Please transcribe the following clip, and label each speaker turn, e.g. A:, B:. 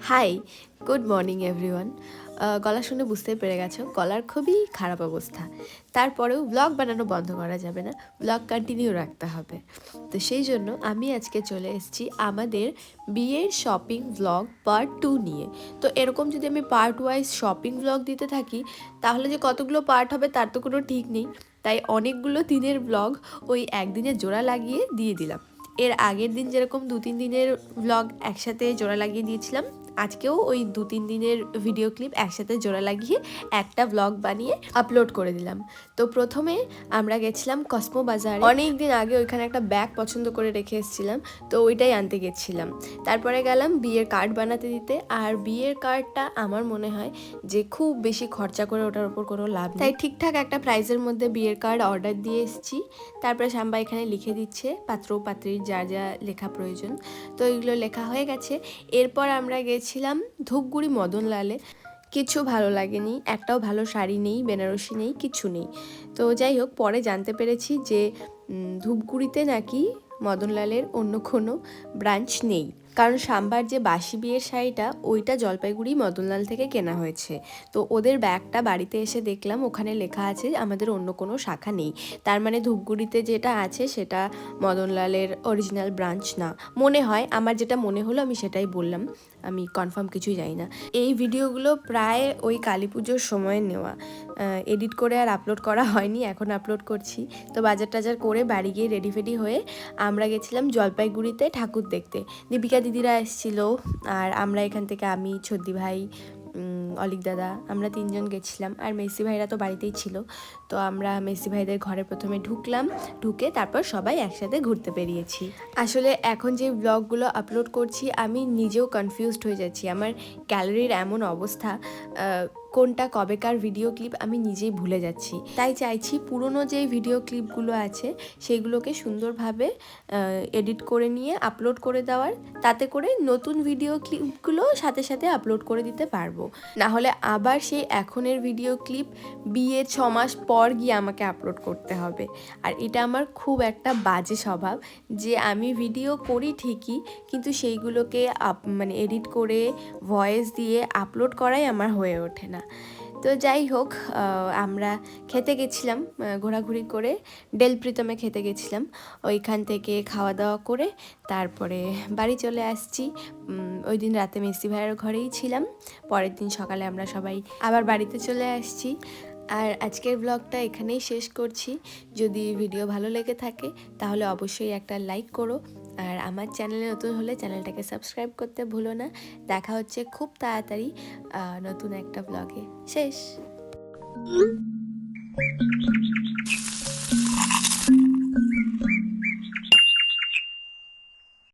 A: High, good morning everyone. গলা শুনে বুঝতেই পেরে গেছো গলার খুবই খারাপ অবস্থা। তারপরেও ব্লগ বানানো বন্ধ করা যাবে না, ব্লগ কন্টিনিউ রাখতে হবে। তো সেই জন্য আমি আজকে চলে এসেছি আমাদের বিয়ের শপিং ব্লগ পার্ট 2 নিয়ে। তো এরকম যদি আমি পার্ট ওয়াইজ শপিং ব্লগ দিতে থাকি তাহলে যে কতগুলো পার্ট হবে তার তো কোনো ঠিক নেই। তাই অনেকগুলো দিনের ব্লগ ওই একদিনে জোড়া লাগিয়ে দিয়ে দিলাম। এর আগের দিন যেরকম 2-3 দিনের ব্লগ একসাথে জোড়া লাগিয়ে দিয়েছিলাম, আজকেও ওই 2-3 দিনের ভিডিও ক্লিপ একসাথে জোড়া লাগিয়ে একটা ব্লগ বানিয়ে আপলোড করে দিলাম। তো প্রথমে আমরা গেছিলাম কসমো বাজারে। অনেক দিন আগে ওইখানে একটা ব্যাগ পছন্দ করে রেখে এসেছিলাম, তো ওইটাই আনতে গেছিলাম। তারপরে গেলাম বিয়ের কার্ড বানাতে দিতে। আর বিয়ের কার্ডটা আমার মনে হয় যে খুব বেশি খরচা করে ওটার ওপর কোনো লাভ নেই, তাই ঠিকঠাক একটা প্রাইসের মধ্যে বিয়ের কার্ড অর্ডার দিয়ে এসেছি। তারপরে শ্যাম্বা এখানে লিখে দিচ্ছে পাত্র পাত্রীর যা যা লেখা প্রয়োজন। তো এগুলো লেখা হয়ে গেছে। এরপর আমরা গেছিলাম ধূপগুড়ি মদনলালে। কিছু ভালো লাগেনি, একটাও ভালো শাড়ি নেই, বেনারসি নেই, কিছু নেই। তো যাই হোক, পরে জানতে পেরেছি যে ধূপগুড়িতে নাকি মদনলালের অন্য কোনো ব্রাঞ্চ নেই, কারণ সাম্বার যে বাসি বিয়ের শাড়িটা ওইটা জলপাইগুড়ি মদনলাল থেকে কেনা হয়েছে। তো ওদের ব্যাগটা বাড়িতে এসে দেখলাম ওখানে লেখা আছে আমাদের অন্য কোনো শাখা নেই। তার মানে ধূপগুড়িতে যেটা আছে সেটা মদনলালের অরিজিনাল ব্রাঞ্চ না, মনে হয়। আমার যেটা মনে হলো আমি সেটাই বললাম, আমি কনফার্ম কিছুই জানি না। এই ভিডিওগুলো প্রায় ওই কালী পুজোর সময় নেওয়া, এডিট করে আর আপলোড করা হয়নি, এখন আপলোড করছি। তো বাজার টাজার করে বাড়ি গিয়ে রেডি ফেডি হয়ে আমরা গেছিলাম জলপাইগুড়িতে ঠাকুর দেখতে। দীপিকা দিদিরা এসেছিল, আর আমরা এখান থেকে আমি, ছদ্দি ভাই, অলিক দাদা, আমরা 3জন গেছিলাম। আর মেসি ভাইরা তো বাড়িতেই ছিল। তো আমরা মেসি ভাইদের ঘরে প্রথমে ঢুকলাম, ঢুকে তারপর সবাই একসাথে ঘুরতে বেরিয়েছি। আসলে এখন যে ব্লগগুলো আপলোড করছি আমি নিজেও কনফিউজড হয়ে যাচ্ছি। আমার গ্যালারির এমন অবস্থা, কোনটা কবেকার ভিডিও ক্লিপ আমি নিজেই ভুলে যাচ্ছি। তাই চাইছি পুরনো যে ভিডিও ক্লিপগুলো আছে সেগুলোকে সুন্দরভাবে এডিট করে নিয়ে আপলোড করে দেওয়ার, তাতে করে নতুন ভিডিও ক্লিপগুলো সাথে সাথে আপলোড করে দিতে পারবো। না হলে আবার সেই এখনের ভিডিও ক্লিপ বিয়ের 6 মাস পর গিয়ে আমাকে আপলোড করতে হবে। আর এটা আমার খুব একটা বাজে স্বভাব যে আমি ভিডিও করি ঠিকই, কিন্তু সেইগুলোকে মানে এডিট করে ভয়েস দিয়ে আপলোড করাই আমার হয়ে ওঠে না। তো যাই হোক, আমরা খেতে গেছিলাম, ঘোরাঘুরি করে ডেল প্রীতমে খেতে গেছিলাম। ওইখান থেকে খাওয়া দাওয়া করে তারপরে বাড়ি চলে আসছি। ওই দিন রাতে মেসি ভাইয়ের ঘরেই ছিলাম, পরের দিন সকালে আমরা সবাই আবার বাড়িতে চলে আসছি। আর আজকের ব্লগটা এখানেই শেষ করছি। যদি ভিডিও ভালো লেগে থাকে তাহলে অবশ্যই একটা লাইক করো, আর আমার চ্যানেলে নতুন হলে চ্যানেলটাকে সাবস্ক্রাইব করতে ভুলো না। দেখা হচ্ছে খুব তাড়াতাড়ি নতুন একটা ব্লগে। শেষ।